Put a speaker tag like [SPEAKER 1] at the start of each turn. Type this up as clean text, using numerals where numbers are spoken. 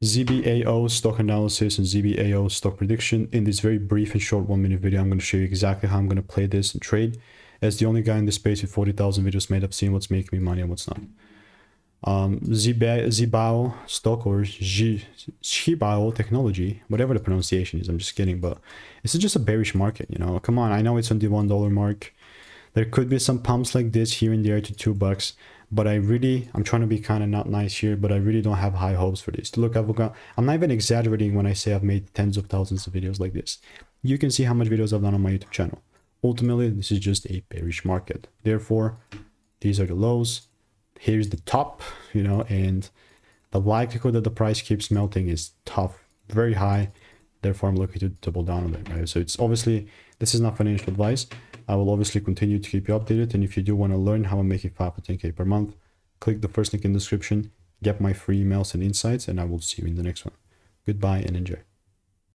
[SPEAKER 1] ZBAO stock analysis and ZBAO stock prediction. In this very brief and short 1-minute video, I'm going to show you exactly how I'm going to play this and trade. As the only guy in this space with 40,000 videos made, I've seen what's making me money and what's not. Zhibao stock or Zhibao Technology, whatever the pronunciation is, I'm just kidding, but it's just a bearish market, you know. Come on, I know it's on the $1 mark. There could be some pumps like this here and there to $2, but I'm trying to be kind of not nice here, but I really don't have high hopes for this. Look, I'm not even exaggerating when I say I've made tens of thousands of videos like this. You can see how much videos I've done on my YouTube channel. Ultimately, this is just a bearish market. Therefore, these are the lows. Here's the top, you know, and the likelihood that the price keeps melting is tough, very high. Therefore, I'm looking to double down on it, right? So it's obviously, this is not financial advice. I will obviously continue to keep you updated. And if you do want to learn how I'm making 5 to 10K per month, click the first link in the description, get my free emails and insights, and I will see you in the next one. Goodbye and enjoy.